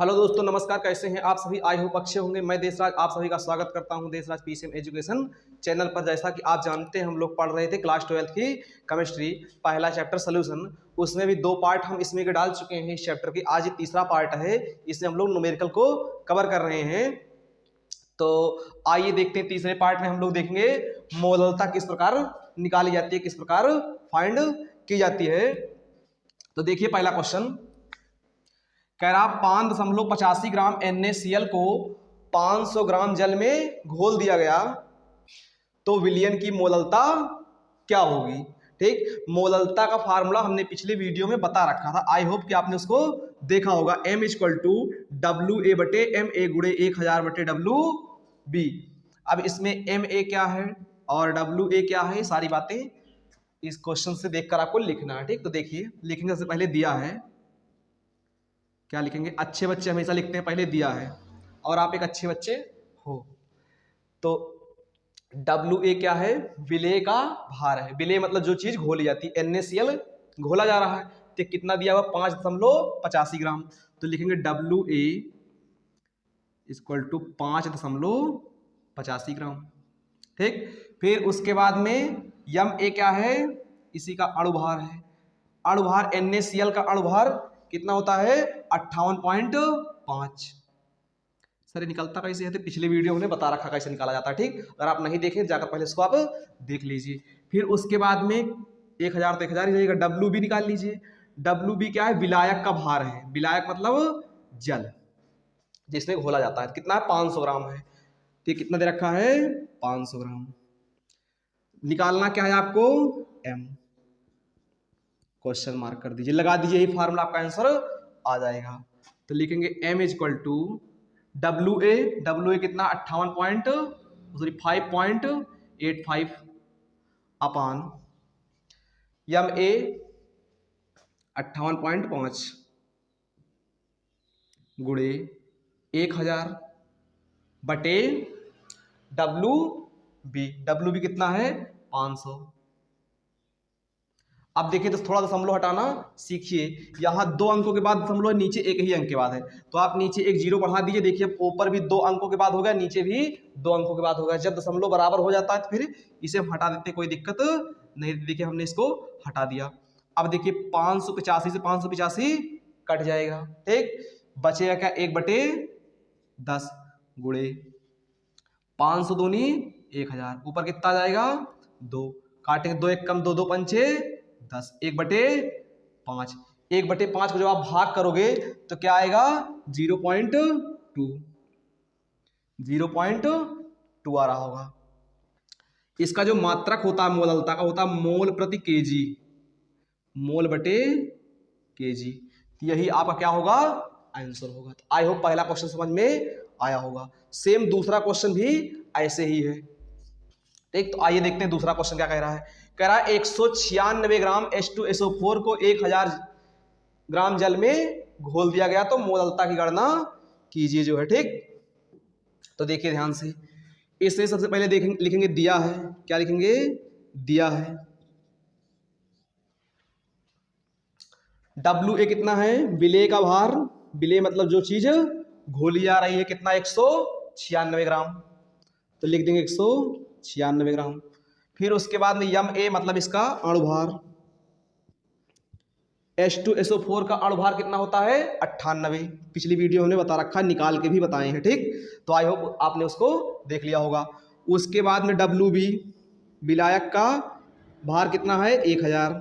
Hello दोस्तों, नमस्कार। कैसे हैं आप सभी? आई होप अच्छे होंगे। मैं देशराज आप सभी का स्वागत करता हूं देशराज पीसीएम एजुकेशन चैनल पर। जैसा कि आप जानते हैं, हम लोग पढ़ रहे थे क्लास 12 की केमिस्ट्री, पहला चैप्टर सोल्यूशन। उसमें भी 2 पार्ट हम इसमें के डाल चुके हैं इस चैप्टर की। आज ये तीसरा पार्ट है, इसमें हम लोग न्यूमेरिकल को कवर कर रहे हैं। तो आइए देखते हैं, तीसरे पार्ट में हम लोग देखेंगे मोललता किस प्रकार निकाली जाती है, किस प्रकार फाइंड की जाती है। तो देखिए पहला क्वेश्चन कह रहा 5.85 ग्राम NaCl को 500 ग्राम जल में घोल दिया गया तो विलयन की मोललता क्या होगी। ठीक, मोललता का फार्मूला हमने पिछले वीडियो में बता रखा था। आई होप कि आपने उसको देखा होगा। M = WA/MA गुणे 1000/WB। अब इसमें MA क्या है और WA क्या है, सारी बातें इस क्वेश्चन से देखकर आपको लिखना है। ठीक, तो देखिए लिखेंगे। सबसे पहले दिया है, क्या लिखेंगे? अच्छे बच्चे हमेशा लिखते हैं पहले दिया है, और आप एक अच्छे बच्चे हो। तो WA क्या है? विलेय का भार है। विलेय मतलब जो चीज घोली जाती है। NaCl घोला जा रहा है, तो कितना दिया हुआ? 5.85 ग्राम। तो लिखेंगे WA = 5.85 ग्राम। ठीक, फिर उसके बाद में MA क्या है? इसी का अणुभार है। अणुभार NaCl का अणुभार कितना होता है? 58.5। सर निकलता कैसे है? तो पिछले वीडियो में बता रखा कैसे निकाला जाता है। ठीक, अगर आप नहीं देखें जाकर पहले इसको आप देख लीजिए। फिर उसके बाद में 1000 तो 1000 ही रहेगा। WB निकाल लीजिए। WB क्या है? विलायक का भार है। विलायक मतलब जल जिसमें घोला जाता है। कितना है? 500 ग्राम है। तो कितना दे रखा है? 500 ग्राम। निकालना क्या है आपको? M। क्वेश्चन मार्क कर दीजिए, लगा दीजिए, यही फार्मूला आपका आंसर आ जाएगा। तो लिखेंगे M = WA कितना? 5.85 अपान MA 58.5 गुणे 1000 बटे WB कितना है? 500। अब देखिए, तो थोड़ा दशमलव हटाना सीखिए। यहाँ 2 अंकों के बाद दशमलव, नीचे एक ही अंक के बाद है, तो आप नीचे एक 0 बढ़ा दीजिए। देखिए ऊपर भी 2 अंकों के बाद हो गया, नीचे भी 2 अंकों के बाद हो गया। जब दशमलव बराबर हो जाता है तो फिर इसे हम हटा देते, कोई दिक्कत नहीं। देखिए हमने इसको हटा दिया। अब देखिए 585 से 585 कट जाएगा। ठीक, बचेगा क्या? 1/10 गुणे 500 दूनी 1000। ऊपर कितना जाएगा? 2। काटेंगे 2 1 कम 2 2 पंचे 10। 1/5। 1/5 को जब आप भाग करोगे तो क्या आएगा? 0.2। 0.2 आ रहा होगा। इसका जो मात्रक होता है मोललता का, होता है मोल प्रति केजी। मोल बटे केजी। यही आपका क्या होगा? आंसर होगा। तो आई होप पहला क्वेश्चन समझ में आया होगा। सेम दूसरा क्वेश्चन भी ऐसे ही है। ठीक, तो आइए देखते हैं दूसरा क्वेश्चन क्या कह रहा है। कह रहा है 196 ग्राम H2SO4 को 1000 ग्राम जल में घोल दिया गया तो मोललता की गणना कीजिए जो है। ठीक, तो देखिए ध्यान से। इससे सबसे पहले देखेंगे, लिखेंगे दिया है। क्या लिखेंगे? दिया है। WA कितना है? विलेय का भार। विलेय मतलब जो चीज घोली जा रही है। कितना? 196 ग्राम। तो लिख देंगे 196 ग्राम। फिर उसके बाद में MA मतलब इसका अणुभार। H2SO4 का अणुभार कितना होता है? 98। पिछली वीडियो हमने बता रखा, निकाल के भी बताए हैं। ठीक, तो आई होप आपने उसको देख लिया होगा। उसके बाद में WB विलायक का भार कितना है? 1000।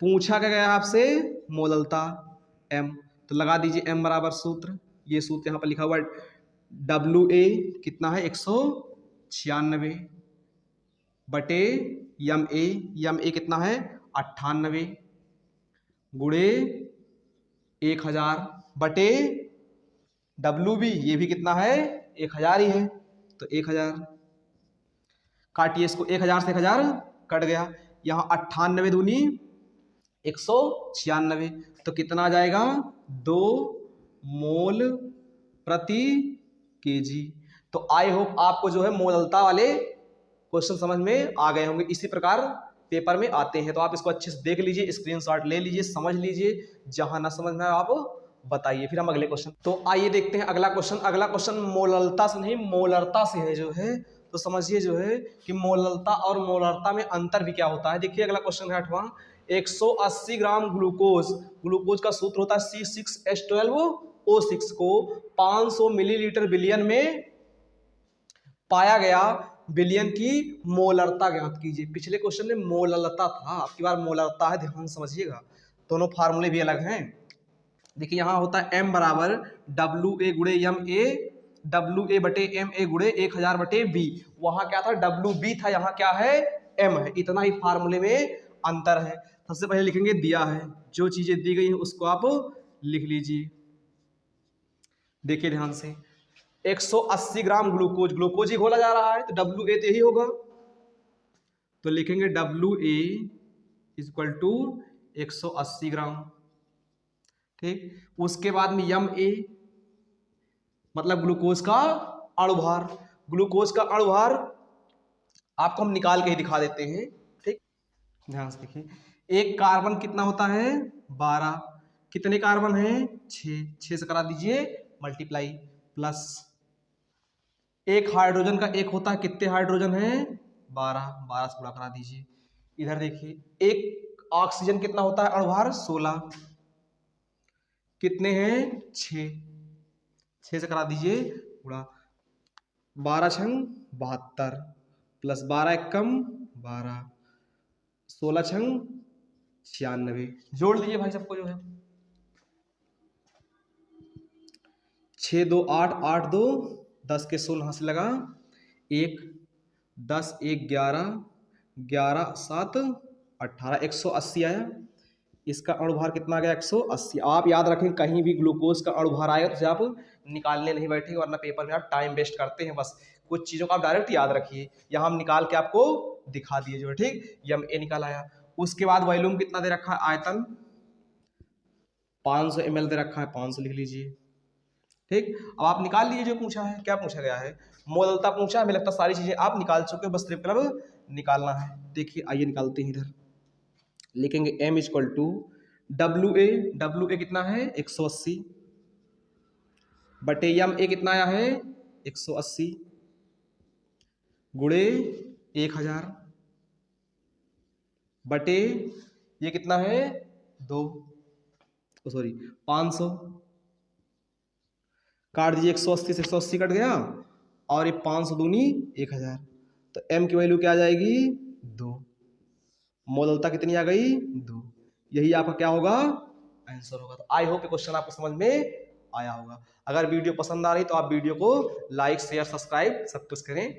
पूछा क्या गया आपसे? मोललता M। तो लगा दीजिए M बराबर सूत्र, ये सूत्र यहाँ पर लिखा हुआ है। WA कितना है? 196 बटे MA कितना है? 98 गुणे 1000 बटे WB, ये भी कितना है? 1000 ही है। तो 1000 काटिए इसको। 1000 से 1000 कट गया। यहाँ 98 दूनी 196, तो कितना आ जाएगा? 2 मोल प्रति केजी। तो आई होप आपको जो है मोललता वाले क्वेश्चन समझ में आ गए होंगे। इसी प्रकार पेपर में आते हैं, तो आप इसको अच्छे से देख लीजिए, स्क्रीनशॉट ले लीजिए, समझ लीजिए। जहां ना समझ में आप बताइए। फिर हम अगले क्वेश्चन, तो आइए देखते हैं अगला क्वेश्चन। अगला क्वेश्चन मोललता से नहीं मोलरता से है जो है, तो समझिए जो है कि मोललता और मोलरता में अंतर भी क्या होता है। देखिए अगला क्वेश्चन है 8वां, 180 ग्राम ग्लूकोज, ग्लूकोज का सूत्र होता है C6H12O6 को 500 मिलीलीटर बिलियन में पाया गया, बिलियन की मोलरता ज्ञात कीजिए। पिछले क्वेश्चन में मोललता था, आपकी बार मोलरता है, ध्यान समझिएगा, दोनों फार्मूले भी अलग हैं। देखिए यहाँ होता है m बराबर WA गुणे MA, WA बटे MA गुणे 1000 बटे B। वहां क्या था WB था, यहाँ क्या है M है। इतना ही फार्मूले में अंतर है। सबसे पहले लिखेंगे दिया है, जो चीजें दी गई हैं उसको आप लिख लीजिए। देखिए ध्यान से, 180 ग्राम ग्लूकोज, ग्लूकोज ही घोला जा रहा है तो WA तो यही होगा, तो लिखेंगे WA इक्वल टू 180 ग्राम। ठीक, उसके बाद में MA मतलब ग्लूकोज का अणुभार, ग्लूकोज का अणुभार आपको हम निकाल के ही दिखा देते हैं। ठीक, ध्यान से देखिए, एक कार्बन कितना होता है 12, कितने कार्बन है 6 से करा दीजिए मल्टीप्लाई, प्लस एक हाइड्रोजन का एक होता है, कितने हाइड्रोजन है 12 से गुणा करा दीजिए। इधर देखिए एक ऑक्सीजन कितना होता है अणुभार 16, कितने हैं 6 से करा दीजिए गुणा, 12 छंग 72 प्लस 12 एकम 12, 16 छंग 96, जोड़ लीजिए भाई सबको जो है, 6 2 8 8 2 10 के 16 से लगा 1 10 1 11 11 7 18, 180 आया। इसका अणुभार कितना आ गया 180। आप याद रखें कहीं भी ग्लूकोज का अणुभार आएगा तो आप निकालने नहीं बैठेंगे, वरना पेपर में आप टाइम वेस्ट करते हैं। बस कुछ चीज़ों का आप डायरेक्ट याद रखिए, यहाँ हम निकाल के आपको दिखा दिए जो है। ठीक, MA निकाल आया। उसके बाद वॉल्यूम कितना दे रखा है, आयतन 500 ml दे रखा है, 500 लिख लीजिए। ठीक, अब आप निकाल लीजिए जो पूछा है, क्या पूछा गया है मोललता पूछा है, हमें लगता है सारी चीजें आप निकाल चुके हो, बस सिर्फ अब निकालना है। देखिए आइए निकालते हैं। इधर लिखेंगे M इक्वल टू WA कितना है 180 बटे MA कितना आया है 180 गुणे 1000 बटे ये कितना है 500, काट दीजिए 180 से 180 कट गया, और ये 500 दूनी 1000, तो M की वैल्यू क्या आ जाएगी 2, मोललता कितनी आ गई 2। यही आपका क्या होगा आंसर होगा। तो आई होप क्वेश्चन आपको समझ में आया होगा। अगर वीडियो पसंद आ रही तो आप वीडियो को लाइक शेयर सब्सक्राइब सब कुछ करें।